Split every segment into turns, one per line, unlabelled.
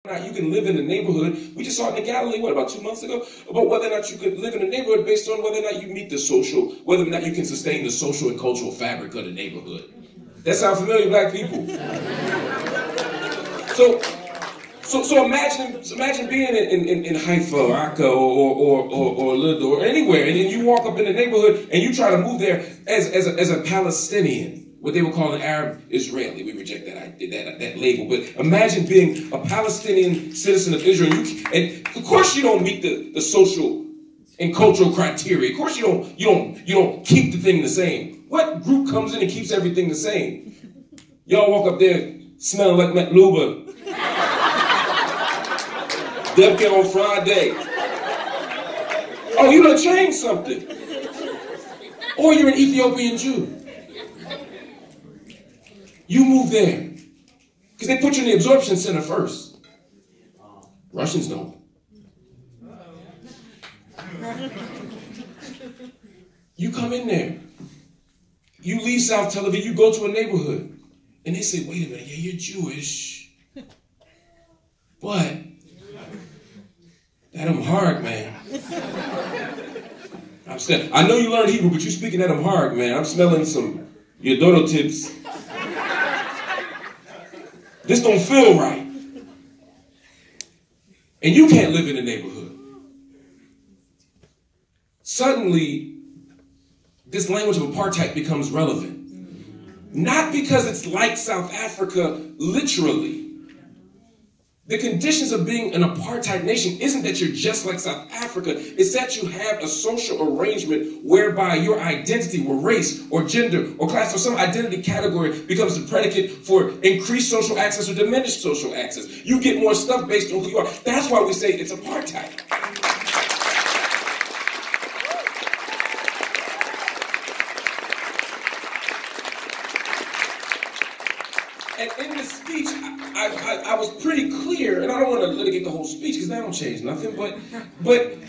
You can live in the neighborhood. We just saw it in Galilee, what, about 2 months ago? About whether or not you could live in a neighborhood based on whether or not you meet the social, whether or not you can sustain the social and cultural fabric of the neighborhood. That sounds familiar, black people? So imagine being in Haifa or Akka or Lud or anywhere, and then you walk up in the neighborhood and you try to move there as a Palestinian. What they would call an Arab Israeli. We reject that label. But imagine being a Palestinian citizen of Israel. And of course you don't meet the social and cultural criteria. Of course you don't keep the thing the same. What group comes in and keeps everything the same? Y'all walk up there smelling like Matluba. Debke on Friday. Oh, you done changed something. Or you're an Ethiopian Jew. You move there. Because they put you in the absorption center first. Russians don't. You come in there. You leave South Tel Aviv, you go to a neighborhood. And they say, wait a minute, yeah, you're Jewish. But that hard, man. I know you learned Hebrew, but you're speaking that hard, man. I'm smelling some Yodoro tips. This don't feel right. And you can't live in the neighborhood. Suddenly, this language of apartheid becomes relevant. Not because it's like South Africa, literally. The conditions of being an apartheid nation isn't that you're just like South Africa. It's that you have a social arrangement whereby your identity, or race, or gender, or class, or some identity category becomes the predicate for increased social access or diminished social access. You get more stuff based on who you are. That's why we say it's apartheid. And in the speech, I was pretty clear, and I don't want to litigate the whole speech because that don't change nothing, but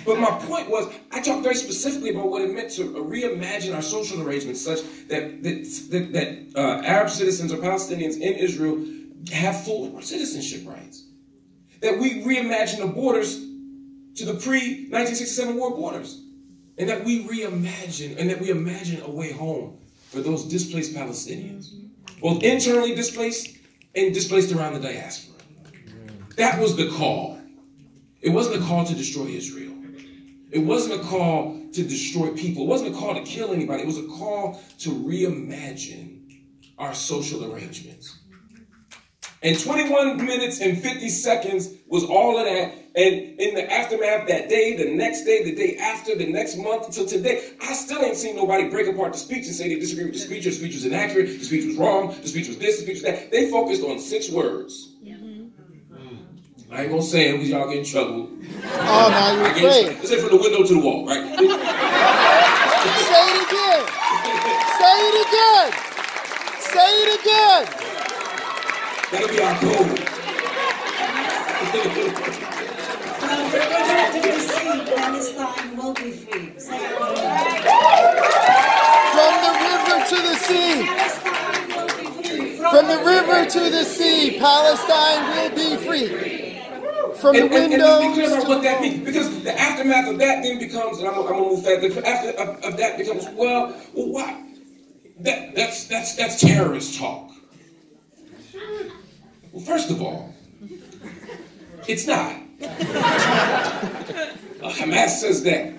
my point was, I talked very specifically about what it meant to reimagine our social arrangements such that Arab citizens or Palestinians in Israel have full citizenship rights. That we reimagine the borders to the pre-1967 war borders. And that we imagine a way home for those displaced Palestinians. Both internally displaced and displaced around the diaspora. That was the call. It wasn't a call to destroy Israel. It wasn't a call to destroy people. It wasn't a call to kill anybody. It was a call to reimagine our social arrangements. And 21 minutes and 50 seconds was all of that. And in the aftermath, that day, the next day, the day after, the next month, until today, I still ain't seen nobody break apart the speech and say they disagree with the speech, or the speech was inaccurate, the speech was wrong, the speech was this, the speech was that. They focused on 6 words. I ain't gonna say it because y'all get in trouble.
Oh, now you're afraid.
Let's say from the window to the wall, right?
Say it again. Say it again. Say it again.
That'll be our code.
Palestine will be free.
From the river to the sea. From the river to the sea, Palestine will be free. From the windows.
And let's be clear about what that means, because the aftermath of that then becomes, and I'm gonna move fast. The after of that becomes, well, what? That's terrorist talk. Well, first of all, it's not. Hamas says that.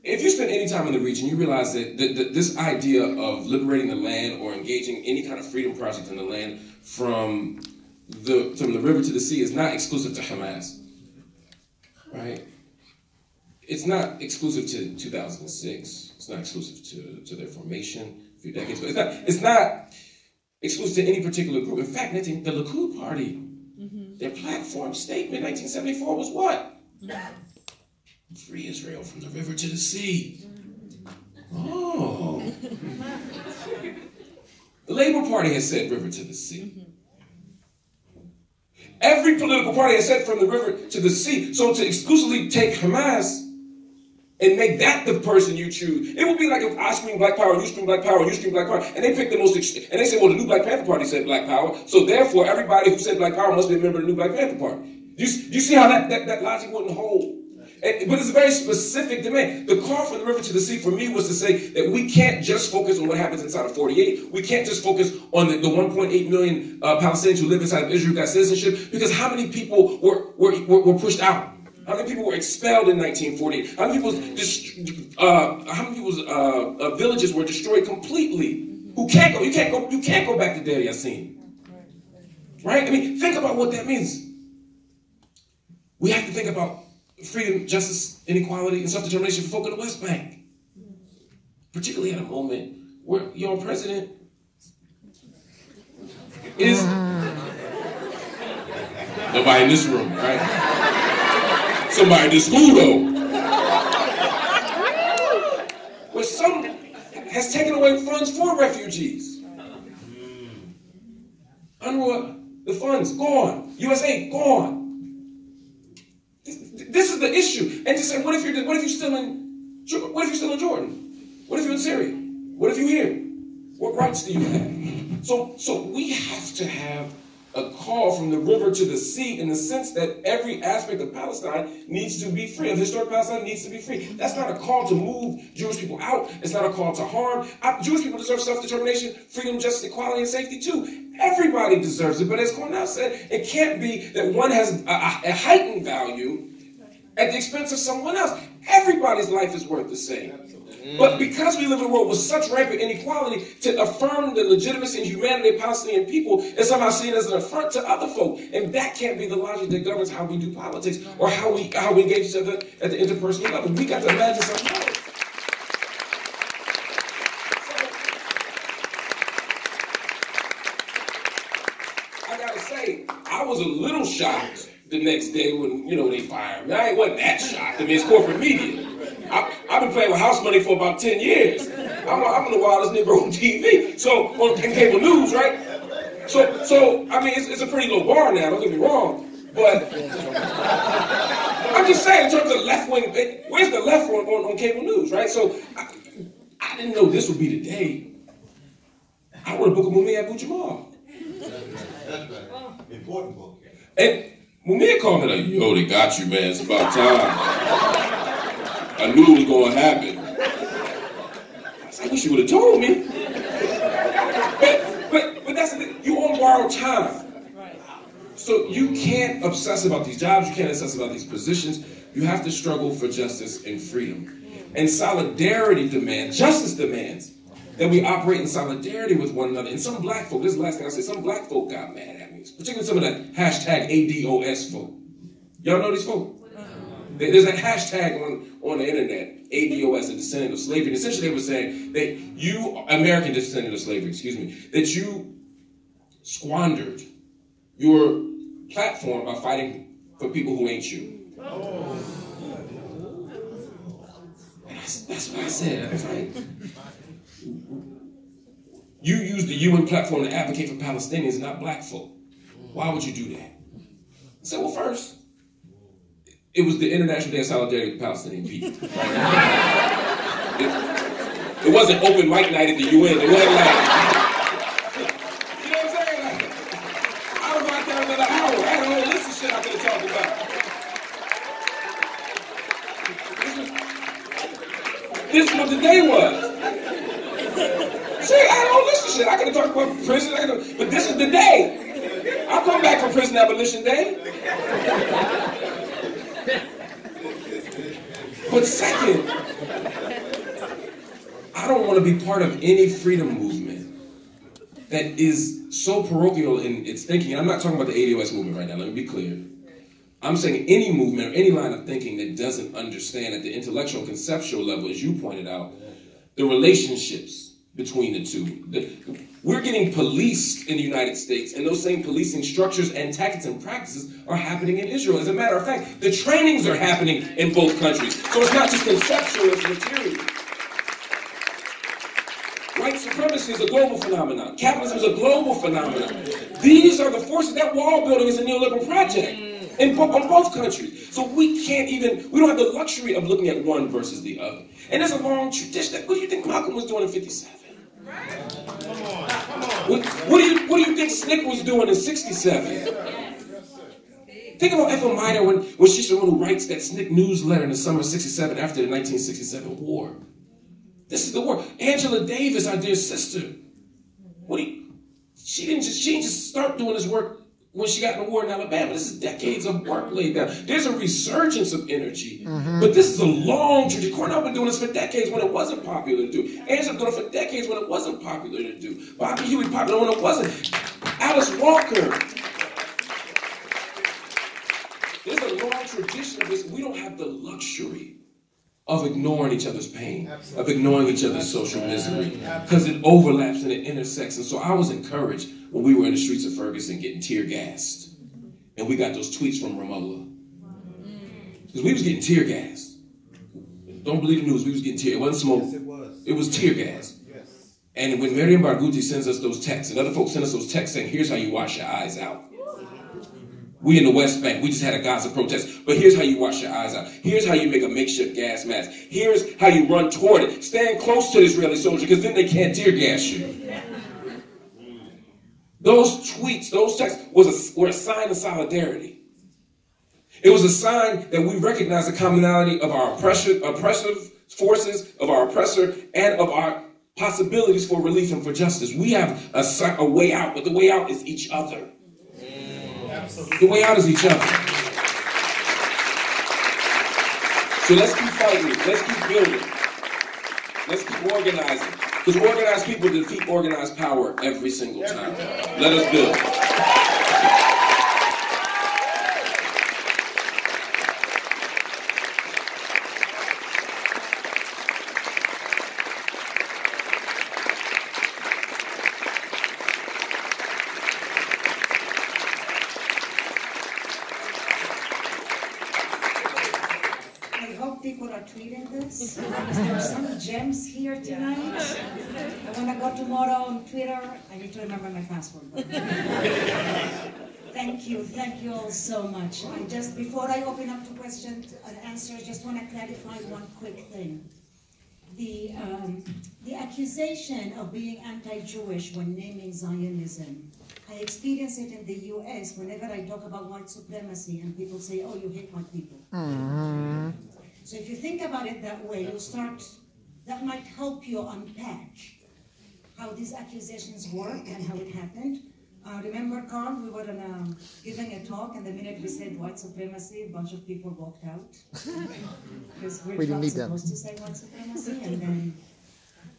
If you spend any time in the region, you realize that this idea of liberating the land or engaging any kind of freedom project in the land from the river to the sea is not exclusive to Hamas, right? It's not exclusive to 2006. It's not exclusive to their formation a few decades ago. It's not exclusive to any particular group. In fact, the Likud party, their platform statement in 1974 was what? Free Israel from the river to the sea. Oh. The Labour Party has said river to the sea. Every political party has said from the river to the sea. So to exclusively take Hamas and make that the person you choose, it would be like if I scream black power, you scream black power, you scream black power, and they pick the most, and they say, well, the new Black Panther Party said black power, so therefore everybody who said black power must be a member of the new Black Panther Party. Do you see how that logic wouldn't hold? But it's a very specific demand. The call from the river to the sea for me was to say that we can't just focus on what happens inside of 48. We can't just focus on the 1.8 million Palestinians who live inside of Israel who got citizenship, because how many people were pushed out? How many people were expelled in 1948? How many people's villages were destroyed completely? Who can't go? You can't go back to Deir Yassin. Right? I mean, think about what that means. We have to think about freedom, justice, inequality, and self-determination for folk in the West Bank. Particularly at a moment where your president is nobody in this room, right? Somebody in this school, though. Where some has taken away funds for refugees. UNRWA, the funds, gone. USA, gone. This is the issue. And to say, what if you're still in Jordan? What if you're in Syria? What if you're here? What rights do you have? So we have to have a call from the river to the sea in the sense that every aspect of Palestine needs to be free. Of historic Palestine needs to be free. That's not a call to move Jewish people out. It's not a call to harm. Jewish people deserve self-determination, freedom, justice, equality, and safety too. Everybody deserves it. But as Cornel said, it can't be that one has a heightened value at the expense of someone else. Everybody's life is worth the same. But because we live in a world with such rampant inequality, to affirm the legitimacy and humanity of Palestinian people is somehow seen as an affront to other folk. And that can't be the logic that governs how we do politics or how we engage each other at the interpersonal level. We got to imagine something else. I gotta say, I was a little shocked the next day when, they fired me. I wasn't that shocked. I mean, it's corporate media. I've been playing with house money for about 10 years. I'm the wildest nigga on TV. So, on cable news, right? So I mean, it's a pretty low bar now, don't get me wrong. But I'm just saying, in terms of left wing, where's the left on cable news, right? So I didn't know this would be the day. I wrote a book of Mumia Abu Jamal. Important book. And Mumia called me like, yo, they got you, man. It's about time. I knew it was going to happen. I was like, I wish you would have told me. But that's the thing. You on borrowed time. So you can't obsess about these jobs. You can't obsess about these positions. You have to struggle for justice and freedom. And solidarity demands, justice demands, that we operate in solidarity with one another. And some black folk, this is the last thing I say, some black folk got mad at me. Particularly some of the hashtag ADOS folk. Y'all know these folk? There's a hashtag on the internet, ADOS, a descendant of slavery. And essentially they were saying that you, American descendant of slavery, that you squandered your platform by fighting for people who ain't you. And that's what I said. I was like, you use the UN platform to advocate for Palestinians, not black folk. Why would you do that? I said, well, first, it was the International Day of Solidarity with Palestinian people. It wasn't open mic night at the UN. It wasn't like, you know what I'm saying? Like, I was out there another hour. I had a whole list of shit I could have talked about. This is what the day was. See, I had a whole list of shit. I could have talked about prison, but this is the day. I'll come back for Prison Abolition Day. But second, I don't want to be part of any freedom movement that is so parochial in its thinking. And I'm not talking about the ADOS movement right now, let me be clear. I'm saying any movement or any line of thinking that doesn't understand at the intellectual and conceptual level, as you pointed out, the relationships between the two. We're getting policed in the United States, and those same policing structures and tactics and practices are happening in Israel. As a matter of fact, the trainings are happening in both countries. So it's not just conceptual, it's material. White supremacy is a global phenomenon. Capitalism is a global phenomenon. These are the forces. That wall building is a neoliberal project on both countries. So we don't have the luxury of looking at one versus the other. And there's a long tradition. What do you think Malcolm was doing in 57? What do you think Snick was doing in 67? Think about Ethel Minor when she's the one who writes that SNCC newsletter in the summer of '67 after the 1967 war. This is the war. Angela Davis, our dear sister, she didn't just start doing this work when she got in the war in Alabama. This is decades of work laid down. There's a resurgence of energy, but this is a long tradition. Cornel been doing this for decades when it wasn't popular to do. Angela been doing it for decades when it wasn't popular to do. Bobby Huey popular when it wasn't. Alice Walker. There's a long tradition of this. We don't have the luxury of ignoring each other's pain, of ignoring each other's social misery, because it overlaps and it intersects. And so I was encouraged when we were in the streets of Ferguson getting tear gassed, and we got those tweets from Ramallah, because we was getting tear gassed. Don't believe the news. We was getting tear. It wasn't smoke.
Yes, it was.
It was tear gas.
Yes.
And when Miriam Barghouti sends us those texts, and other folks send us those texts saying, "Here's how you wash your eyes out." We in the West Bank, we just had a Gaza protest, but here's how you wash your eyes out. Here's how you make a makeshift gas mask. Here's how you run toward it. Stand close to the Israeli soldier, because then they can't tear gas you. Those tweets, those texts were a sign of solidarity. It was a sign that we recognize the commonality of our oppressive forces, of our oppressor, and of our possibilities for relief and for justice. We have a way out, but the way out is each other. The way out is each other. So let's keep fighting. Let's keep building. Let's keep organizing. Because organized people defeat organized power every single time. Let us build.
People are tweeting this. There are some gems here tonight. I want to go tomorrow on Twitter. I need to remember my password. Thank you all so much. Before I open up to questions and answers, I just want to clarify one quick thing. The accusation of being anti-Jewish when naming Zionism, I experience it in the US whenever I talk about white supremacy and people say, "Oh, you hate white people." So if you think about it that way, that might help you unpack how these accusations work and how it happened. Remember, Carl, we were giving a talk, and the minute we said white supremacy, a bunch of people walked out. Because we're not supposed to say white supremacy, and then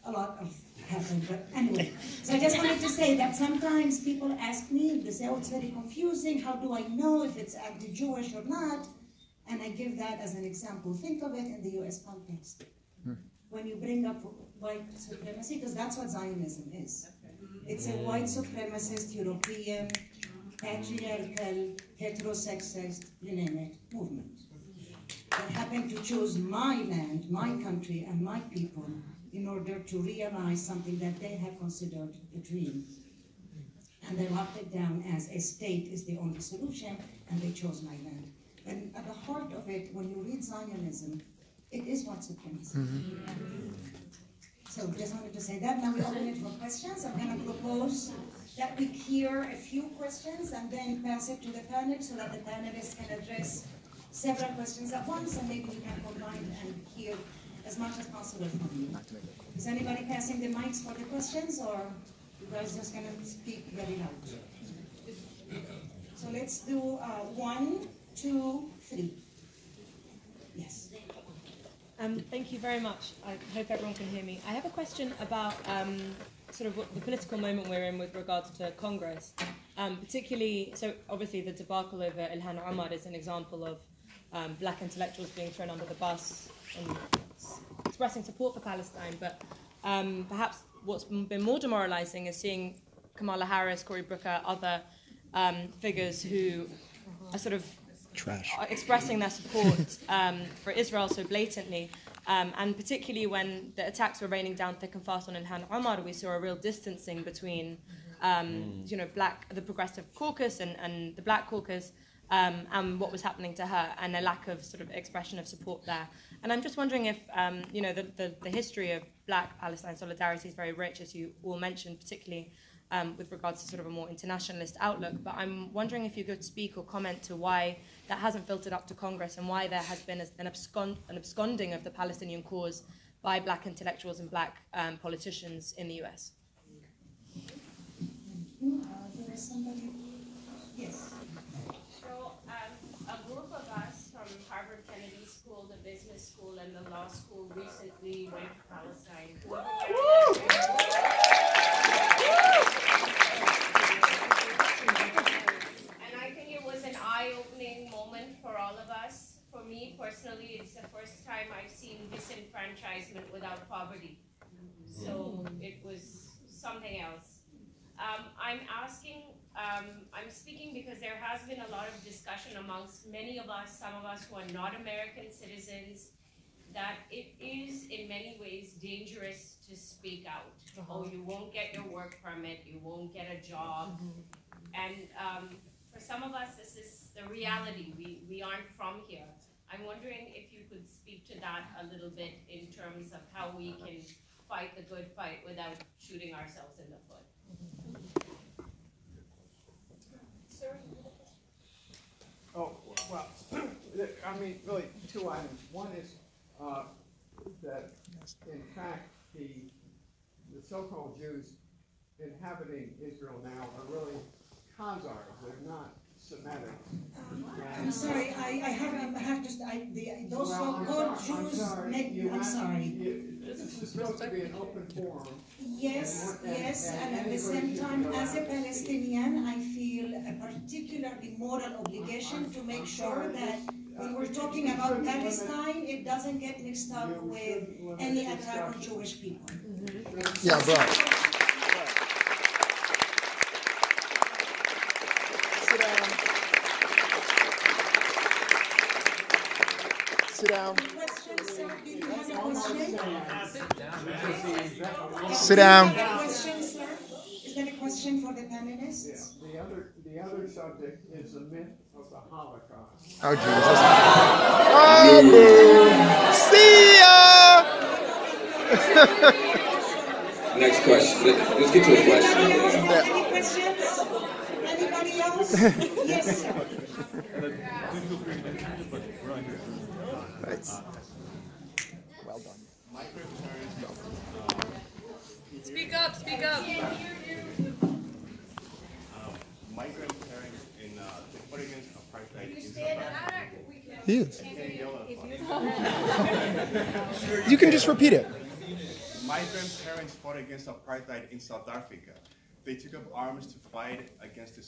a lot of happened. But anyway, so I just wanted to say that sometimes people ask me, they say, "Oh, it's very confusing. How do I know if it's anti-Jewish or not?" And I give that as an example. Think of it in the US context. When you bring up white supremacy, because that's what Zionism is. It's a white supremacist, European, patriarchal, heterosexist, you name it, movement. That happened to choose my land, my country, and my people in order to realize something that they had considered a dream. And they locked it down as a state is the only solution, and they chose my land. And at the heart of it, when you read Zionism, it is white supremacy. So just wanted to say that. Now we open it for questions. I'm going to propose that we hear a few questions and then pass it to the panel so that the panelists can address several questions at once, and maybe we can combine and hear as much as possible from you. Is anybody passing the mics for the questions, or you guys just going to speak very loud? So let's do 1, 2, 3. Yes.
Thank you very much. I hope everyone can hear me. I have a question about sort of what the political moment we're in with regards to Congress. Particularly, so obviously the debacle over Ilhan Omar is an example of black intellectuals being thrown under the bus and expressing support for Palestine. But perhaps what's been more demoralizing is seeing Kamala Harris, Cory Booker, other figures who are sort of expressing their support for Israel so blatantly, and particularly when the attacks were raining down thick and fast on Ilhan Omar, we saw a real distancing between the Progressive Caucus and the Black Caucus, and what was happening to her, and a lack of sort of expression of support there. And I'm just wondering if the history of Black Palestine solidarity is very rich, as you all mentioned, particularly with regards to sort of a more internationalist outlook. But I'm wondering if you could speak or comment to why that hasn't filtered up to Congress and why there has been an absconding of the Palestinian cause by black intellectuals and black politicians in the US.
There is somebody? Yes.
So a group of us from Harvard Kennedy School, the business school, and the law school recently went to Palestine. And I think it was an eye-opening moment for all of us. For me personally, it's the first time I've seen disenfranchisement without poverty. So it was something else. I'm speaking because there has been a lot of discussion amongst many of us, some of us who are not American citizens, that it is in many ways dangerous to speak out. Oh, you won't get your work permit, you won't get a job. And for some of us, this is the reality. We aren't from here. I'm wondering if you could speak to that a little bit in terms of how we can fight the good fight without shooting ourselves in the foot. Sir?
Oh, well, I mean, really, two items. One is that, in fact, the so-called Jews inhabiting Israel now are really Khazars. They're not Semitic.
I'm sorry, I have to, those so-called Jews, I'm sorry.
This is supposed to be an open forum.
Yes, and at the same time, as a Palestinian, I feel a particularly moral obligation to make sure that when we're talking about Palestine, it doesn't get mixed up with any attack on Jewish people.
Yeah, right. Sit down. Sit down.
Is there a question for the panelists?
Yeah. The other subject is the myth of the Holocaust.
Oh, Jesus. Oh, boom. See ya!
Next question. Let's get to a question.
Any questions? Anybody else? Yes, sir.
Nice. Well done.
Speak up, speak up.
My grandparents they fought against apartheid in South Africa.
He is. You can just repeat it.
My grandparents fought against apartheid in South Africa. They took up arms to fight against the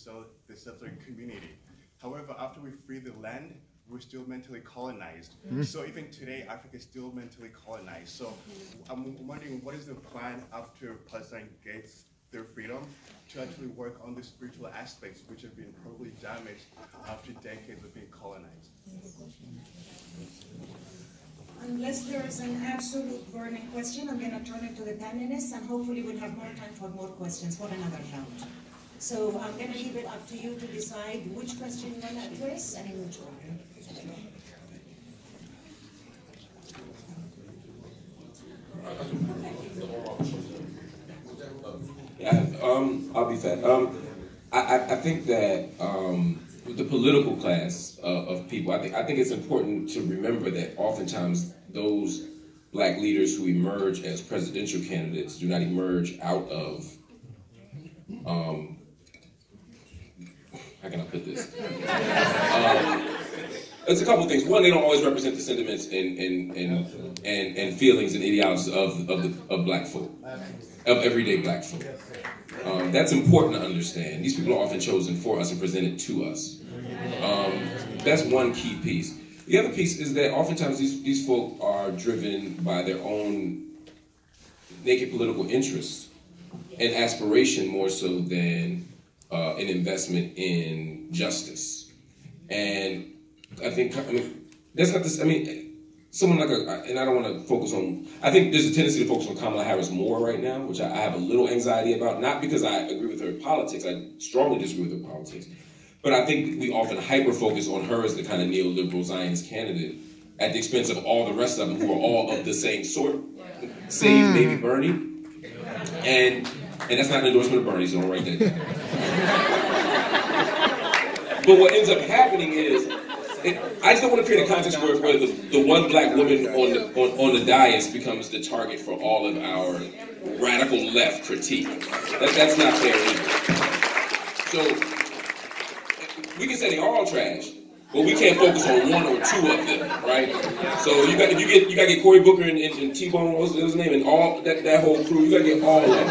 settler community. However, after we freed the land, we're still mentally colonized. So even today, Africa is still mentally colonized. So I'm wondering, what is the plan after Palestine gets their freedom to actually work on the spiritual aspects which have been probably damaged after decades of being colonized?
Unless there is an absolute burning question, I'm going to turn it to the panelists, and hopefully we'll have more time for more questions for another round. So I'm going to leave it up to you to decide which question you want to address and in which order.
Yeah, I'll be fast. I think that the political class of people, I think it's important to remember that oftentimes those black leaders who emerge as presidential candidates do not emerge out of, how can I put this? It's a couple of things. One, they don't always represent the sentiments and feelings and ideologies of black folk, of everyday black folk. That's important to understand. These people are often chosen for us and presented to us. That's one key piece. The other piece is that oftentimes these folk are driven by their own naked political interests and aspiration more so than an investment in justice. And I think, that's not this, someone like and I don't want to focus on, I think there's a tendency to focus on Kamala Harris more right now, which I have a little anxiety about, not because I agree with her politics, I strongly disagree with her politics, but I think we often hyper-focus on her as the kind of neoliberal Zionist candidate at the expense of all the rest of them who are all of the same sort, save maybe Bernie. And And that's not an endorsement of Bernie, so don't write that down. But what ends up happening is, I just don't want to create a context where the one black woman on the dais becomes the target for all of our radical left critique. That's not fair either. So we can say they're all trash, but we can't focus on one or two of them, right? So you got to get Cory Booker and T-Bone, what's his name, and all that whole crew. You got to get all of them.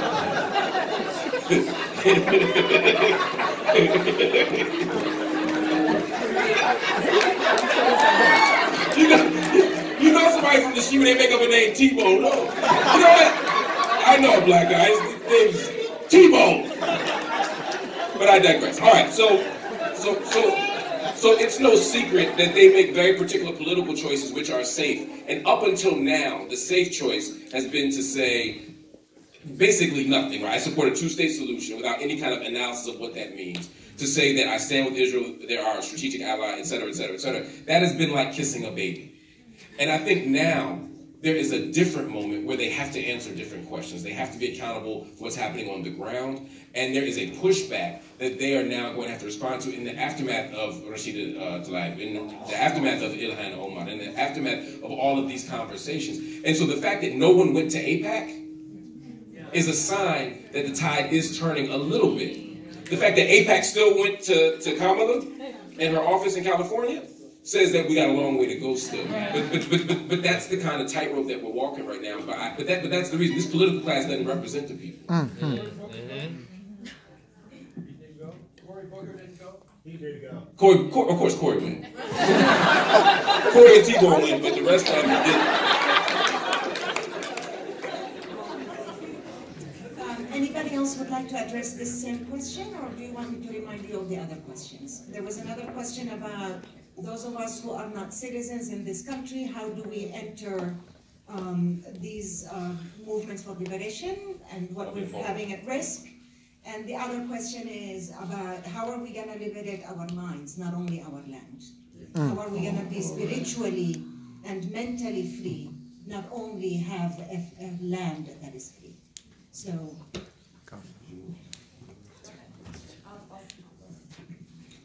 You know somebody from the street when they make up a name T-Bone. No. You know what? I know a black guy. His name's T-Bone. But I digress. All right, so it's no secret that they make very particular political choices which are safe. And up until now, the safe choice has been to say basically nothing, right? I support a two-state solution without any kind of analysis of what that means. To say that I stand with Israel, they're our strategic ally, et cetera, et cetera, et cetera. That has been like kissing a baby. And I think now there is a different moment where they have to answer different questions. They have to be accountable for what's happening on the ground. And there is a pushback that they are now going to have to respond to in the aftermath of Rashida Tlaib, in the aftermath of Ilhan Omar, in the aftermath of all of these conversations. And so the fact that no one went to AIPAC is a sign that the tide is turning a little bit. The fact that AIPAC still went to Kamala in her office in California says that we got a long way to go still. But that's the kind of tightrope that we're walking right now. But that's the reason. This political class doesn't represent the people.
Mm-hmm.
Cory Booker didn't go? He did go.
Of course, Cory went. Cory and T-Bone went, but the rest of them didn't.
Anybody else would like to address this same question, or do you want me to remind you of the other questions? There was another question about those of us who are not citizens in this country, how do we enter these movements for liberation and what we're having at risk? And the other question is about how are we going to liberate our minds, not only our land? How are we going to be spiritually and mentally free, not only have a land that is free? So,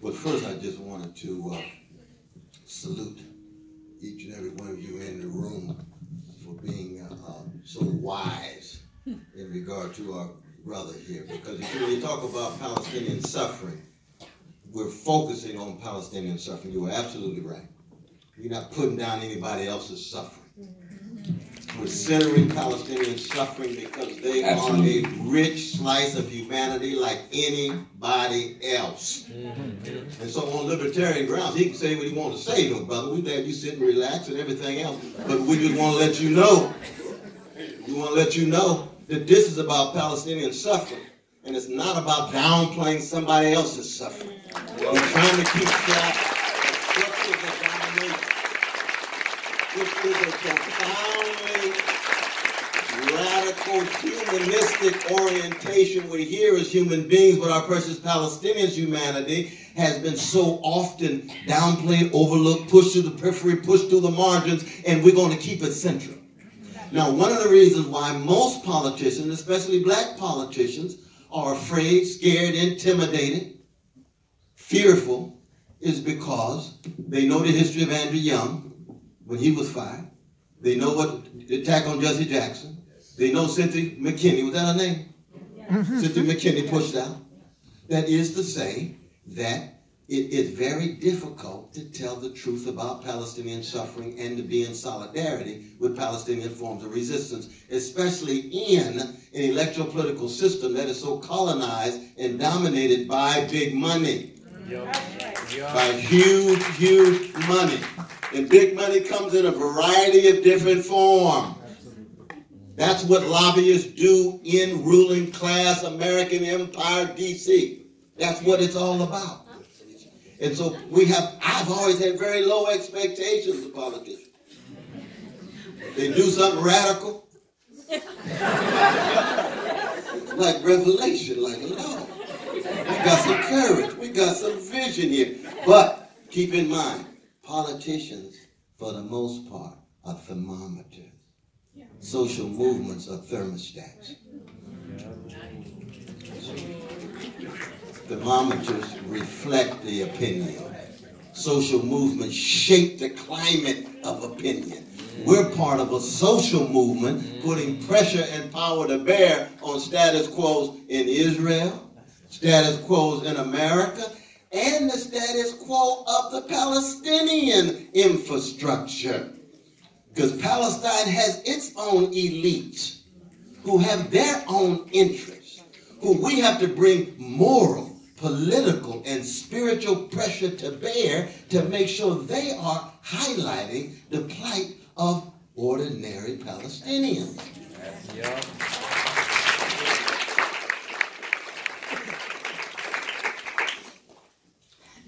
well, first I just wanted to salute each and every one of you in the room for being so wise in regard to our brother here. Because when you talk about Palestinian suffering, we're focusing on Palestinian suffering. You are absolutely right. You're not putting down anybody else's suffering. We're centering Palestinian suffering because they are a rich slice of humanity like anybody else. And so on libertarian grounds, he can say what he wants to say, no, brother. We're glad you sit and relax and everything else. But we just want to let you know, that this is about Palestinian suffering. And it's not about downplaying somebody else's suffering. We're trying to keep track of structures of domination. This is a profoundly radical humanistic orientation. We're here as human beings, but our precious Palestinians' humanity has been so often downplayed, overlooked, pushed to the periphery, pushed to the margins, and we're going to keep it central. Now, one of the reasons why most politicians, especially black politicians, are afraid, scared, intimidated, fearful, is because they know the history of Andrew Young when he was fired. They know what the attack on Jesse Jackson. They know Cynthia McKinney, was that her name? Yeah. Cynthia McKinney pushed out. That is to say that it is very difficult to tell the truth about Palestinian suffering and to be in solidarity with Palestinian forms of resistance, especially in an electoral-political system that is so colonized and dominated by big money. By huge, huge money. And big money comes in a variety of different forms. That's what lobbyists do in ruling class American empire, D.C. That's what it's all about. And so I've always had very low expectations of politicians. They do something radical, like revelation, like Lord. We got some courage, we got some vision here. But keep in mind, politicians, for the most part, are thermometers. Social movements are thermostats. Thermometers reflect the opinion. Social movements shape the climate of opinion. We're part of a social movement putting pressure and power to bear on status quos in Israel, status quos in America, and the status quo of the Palestinian infrastructure. Because Palestine has its own elites who have their own interests, who we have to bring moral, political, and spiritual pressure to bear to make sure they are highlighting the plight of ordinary Palestinians.
Yeah.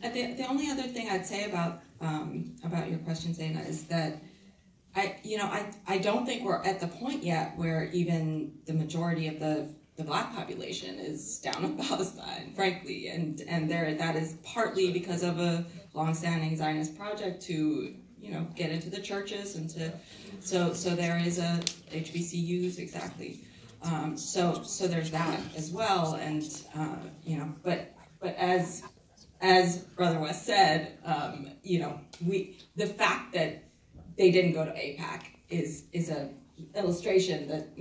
The only other thing I'd say about your question, Zaina, is that I don't think we're at the point yet where even the majority of the black population is down in Palestine, frankly, and that is partly because of a long-standing Zionist project to get into the churches and so there is a HBCUs, exactly. So there's that as well, and but as Brother West said, the fact that they didn't go to AIPAC is a illustration that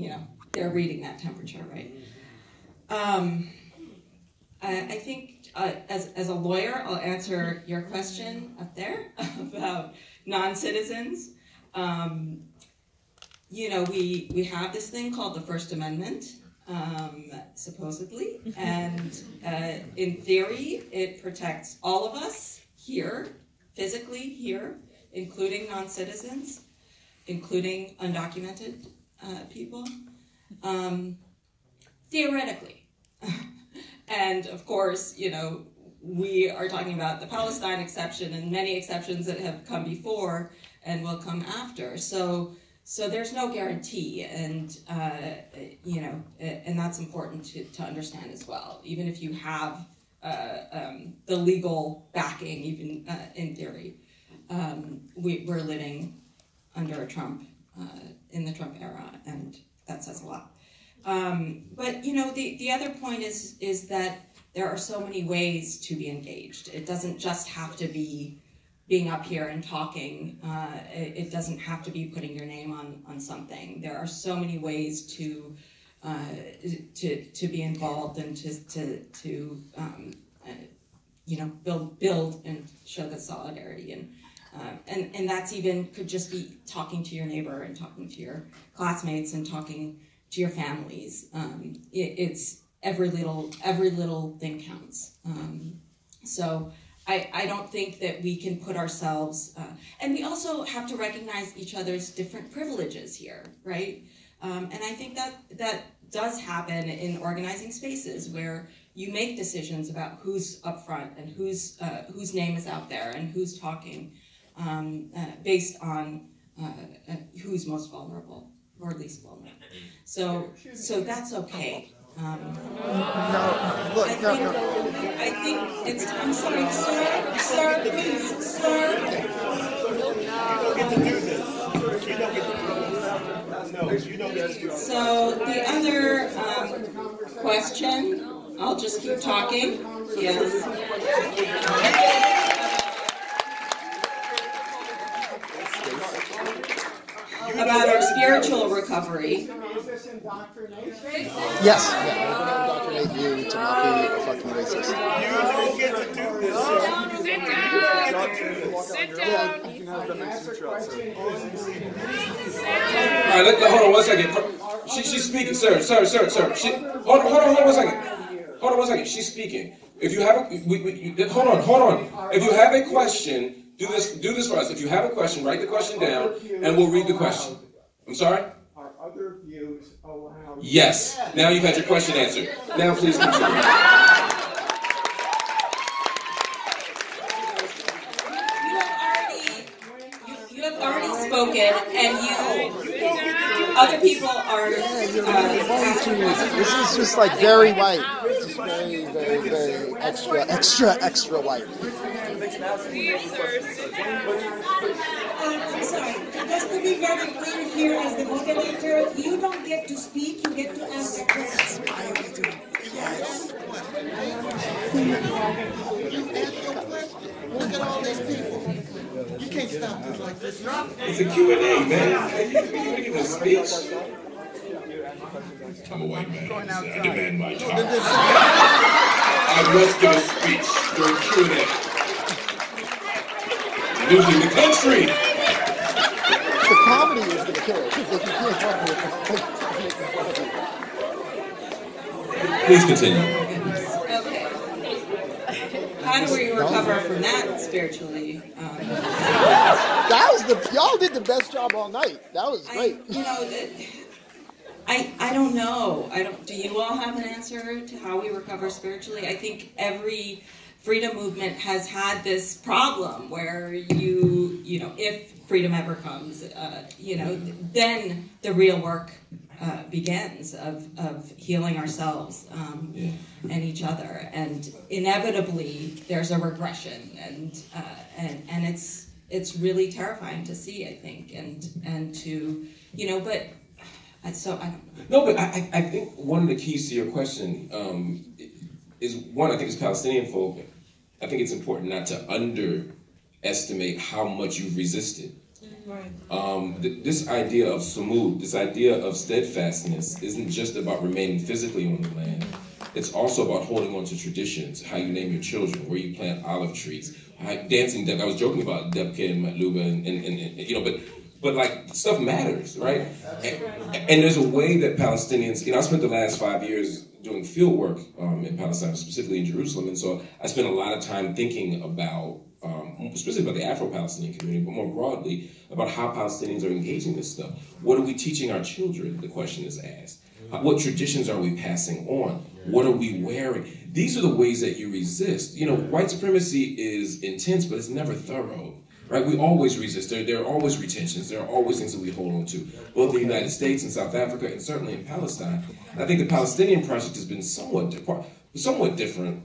they're reading that temperature, right? I think as a lawyer, I'll answer your question up there about non-citizens. We have this thing called the First Amendment, supposedly, and in theory, it protects all of us here, physically here, including non-citizens, including undocumented people, theoretically. And of course, we are talking about the Palestine exception and many exceptions that have come before and will come after. So there's no guarantee, and and that's important to understand as well. Even if you have the legal backing, even in theory, we're living under a Trump in the Trump era, and that says a lot. But the other point is that there are so many ways to be engaged. It doesn't just have to be being up here and talking. It doesn't have to be putting your name on something. There are so many ways to be involved and to build and show the solidarity, and that's even could just be talking to your neighbor and talking to your classmates and talking to your families. It's every little thing counts. So I don't think that we can put ourselves, and we also have to recognize each other's different privileges here, right? And I think that does happen in organizing spaces where you make decisions about who's up front and whose name is out there and who's talking based on who's most vulnerable or least vulnerable. So that's okay. I think it's time. Sorry, sir, please, sir. So the other question, I'll just keep talking. Yes. About our spiritual recovery.
Yes. Yeah, we're going to indoctrinate you to not be a fucking racist.
You don't get to do this. Sit down. You can have the message out, sir.
All right, hold on 1 second. She's speaking, sir. Hold on 1 second. Hold on 1 second. She's speaking. If you have hold on. If you have a question, do this for us. If you have a question, write the question down, and we'll read the question. I'm sorry?
Are other views allowed?
Yes. Now you've had your question answered. Now please continue.
You have already spoken, and other people are.
This is just like very white. Just very, very, very extra white.
I'm sorry. Just to be very clear here, as the moderator, you don't get to speak. You get to ask questions.
Yes.
It's a Q&A, man. You give a speech. I'm a white man. I demand my time. I must give a speech during Q&A. Losing the country.
The comedy is going to kill it. Because if you can't talk to it.
Please continue.
Okay. How do we recover from that spiritually?
That was y'all did the best job all night. That was great.
I don't know. Do you all have an answer to how we recover spiritually? I think every freedom movement has had this problem where if freedom ever comes, then the real work begins of healing ourselves and each other, and inevitably there's a regression, and it's really terrifying to see, I think, and to but. So I don't know.
No, but I think one of the keys to your question is one. I think as Palestinian folk, I think it's important not to underestimate how much you've resisted. Right. This idea of sumud, this idea of steadfastness, isn't just about remaining physically on the land. It's also about holding on to traditions, how you name your children, where you plant olive trees, dancing. I was joking about Debke and Matluba, and but like stuff matters, right? And there's a way that Palestinians, I spent the last 5 years doing field work in Palestine, specifically in Jerusalem, and so I spent a lot of time thinking about, specifically about the Afro-Palestinian community, but more broadly about how Palestinians are engaging this stuff. What are we teaching our children? The question is asked. What traditions are we passing on? What are we wearing? These are the ways that you resist. White supremacy is intense, but it's never thorough. Right? We always resist. There are always retentions. There are always things that we hold on to, both in the United States and South Africa, and certainly in Palestine. I think the Palestinian project has been somewhat different,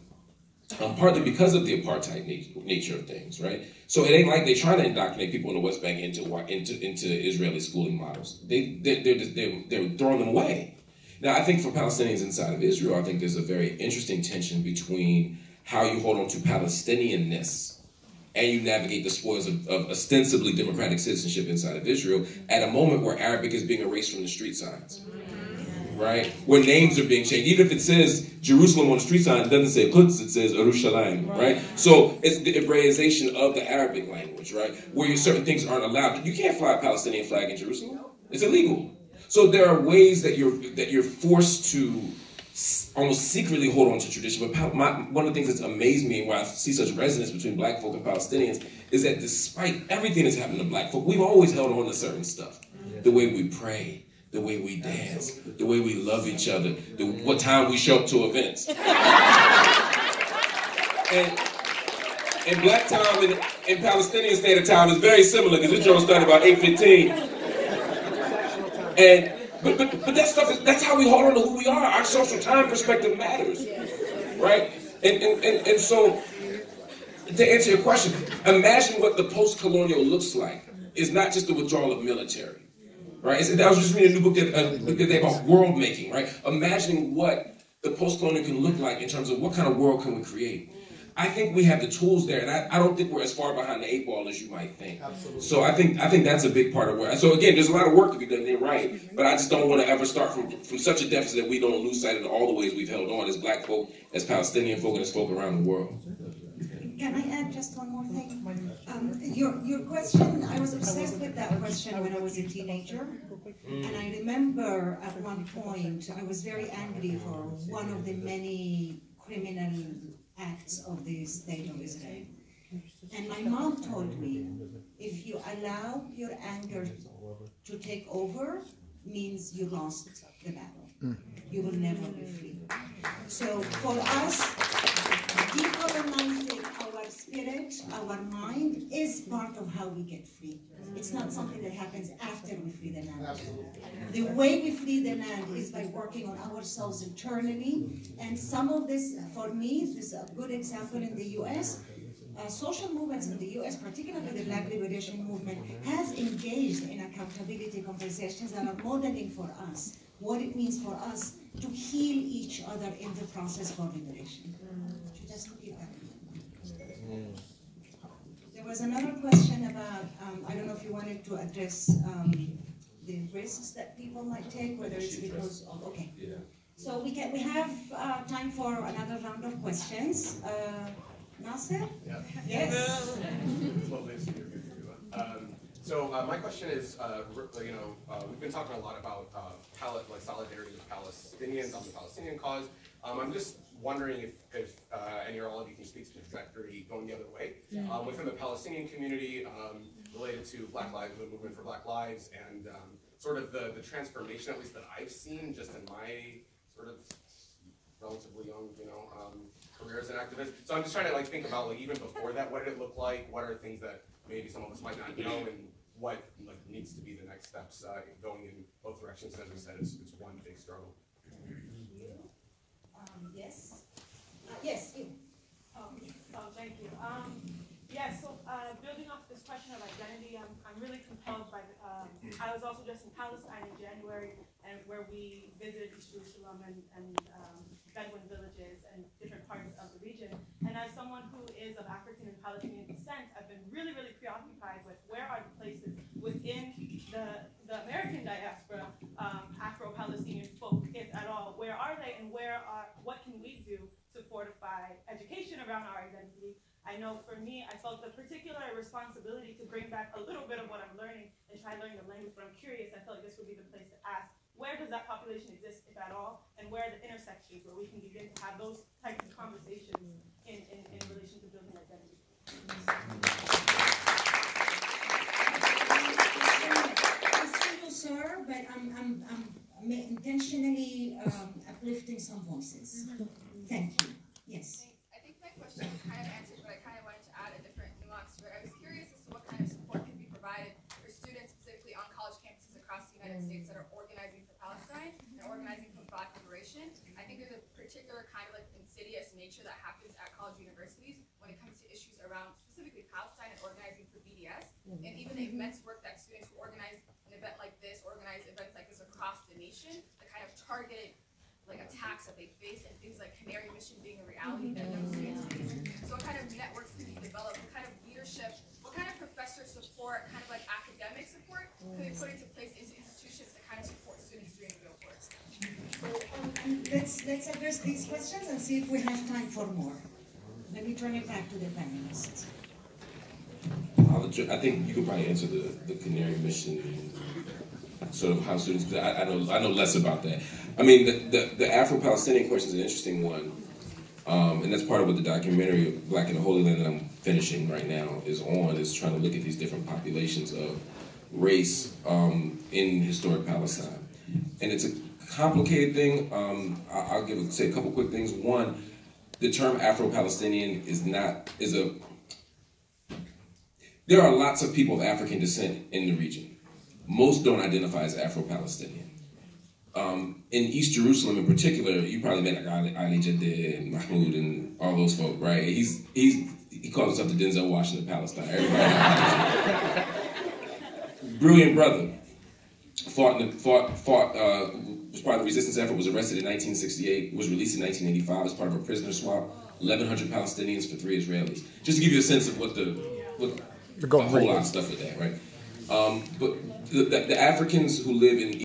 partly because of the apartheid nature of things, right? So it ain't like they're trying to indoctrinate people in the West Bank into Israeli schooling models. They're throwing them away. Now, I think for Palestinians inside of Israel, I think there's a very interesting tension between how you hold on to Palestinianness and you navigate the spoils of ostensibly democratic citizenship inside of Israel at a moment where Arabic is being erased from the street signs, right? Where names are being changed. Even if it says Jerusalem on the street sign, it doesn't say Quds, it says Yerushalayim, right? So it's the Hebraization of the Arabic language, right? Where certain things aren't allowed. You can't fly a Palestinian flag in Jerusalem. It's illegal. So there are ways that you're forced to almost secretly hold on to tradition. But one of the things that's amazed me and why I see such resonance between black folk and Palestinians is that despite everything that's happened to black folk, we've always held on to certain stuff. The way we pray, the way we dance, the way we love each other, what time we show up to events. And black time and Palestinian standard time is very similar because this joint started about 8:15. But that stuff that's how we hold on to who we are. Our social time perspective matters, right? And so, to answer your question, imagine what the post-colonial looks like. It's not just the withdrawal of military, right? I was just reading a new book today about world making, right? Imagining what the post-colonial can look like in terms of what kind of world can we create. I think we have the tools there, and I don't think we're as far behind the 8 ball as you might think. Absolutely. So I think that's a big part of where. So again, there's a lot of work to be done there, right? But I just don't want to ever start from such a deficit that we don't lose sight of all the ways we've held on as black folk, as Palestinian folk, and as folk around the world.
Can I add just one more thing? Your question, I was obsessed with that question when I was a teenager. And I remember at one point, I was very angry for one of the many criminal acts of the state of Israel. And my mom told me, if you allow your anger to take over, means you lost the battle. You will never be free. So for us, decolonizing our spirit, our mind, is part of how we get free. It's not something that happens after we free the land. The way we free the land is by working on ourselves internally. And some of this, for me, this is a good example in the US. Social movements in the US, particularly the Black Liberation Movement, has engaged in accountability conversations that are modeling for us what it means for us to heal each other in the process for liberation. Just keep that in mind. was another question about, I don't know if you wanted to address the risks that people might take, whether it's because of, okay.
Yeah.
So we have time for another round of questions. Nasser?
Yeah.
Yes.
Lovely to see you. So my question is, we've been talking a lot about solidarity with Palestinians on the Palestinian cause. I'm just wondering if any or all of you can speak to the trajectory going the other way within the Palestinian community related to Black Lives, the movement for Black Lives, and sort of the transformation, at least that I've seen just in my sort of relatively young, career as an activist. So I'm just trying to think about even before that, what did it look like? What are things that maybe some of us might not know, and what needs to be the next steps going in both directions? As I said, it's one big struggle.
Yes. Yes, you.
Thank you. So building off this question of identity, I'm really compelled by I was also just in Palestine in January, and where we visited East Jerusalem and Bedouin villages and different parts of the region. And as someone who is of African and Palestinian descent, I've been really, really preoccupied with where are the places within the American diaspora, Afro-Palestinian folk, if at all, where are they, and what can we do to fortify education around our identity? I know for me, I felt the particular responsibility to bring back a little bit of what I'm learning and try learning the language, but I'm curious, I felt like this would be the place to ask, where does that population exist, if at all, and where are the intersections where we can begin to have those types of conversations in relation to building identity?
Sir, but I'm intentionally uplifting some voices. Thank you. Yes.
Thanks. I think my question was kind of answered, but I kind of wanted to add a different nuance to it. I was curious as to what kind of support can be provided for students, specifically on college campuses across the United States, that are organizing for Palestine and organizing for Black liberation. I think there's a particular kind of insidious nature that happens at college universities when it comes to issues around specifically Palestine and organizing for BDS, and even the immense work that students who organize an event like this, organize events like this across the nation, the kind of targeted attacks that they face, and things like Canary Mission being a reality that those students face. So what kind of networks can be developed, what kind of leadership, what kind of professor support, kind of academic support can be put into place into institutions to kind of support students doing the real work?
Let's address these questions and see if we have time for more. Let me turn it back to the panelists.
I think you could probably answer the Canary Mission and sort of how students, because I know less about that. I mean, the Afro-Palestinian question is an interesting one, and that's part of what the documentary Black in the Holy Land that I'm finishing right now is trying to look at these different populations of race in historic Palestine. And it's a complicated thing. I'll say a couple quick things. One, the term Afro-Palestinian there are lots of people of African descent in the region. Most don't identify as Afro-Palestinian. In East Jerusalem in particular, you probably met Ali Jadid and Mahmoud and all those folk, right? He calls himself the Denzel Washington of Palestine. Everybody brilliant brother. Was part of the resistance effort, was arrested in 1968, was released in 1985 as part of a prisoner swap. 1,100 Palestinians for 3 Israelis. Just to give you a sense of what a whole lot of stuff with that, right? But the Africans who live in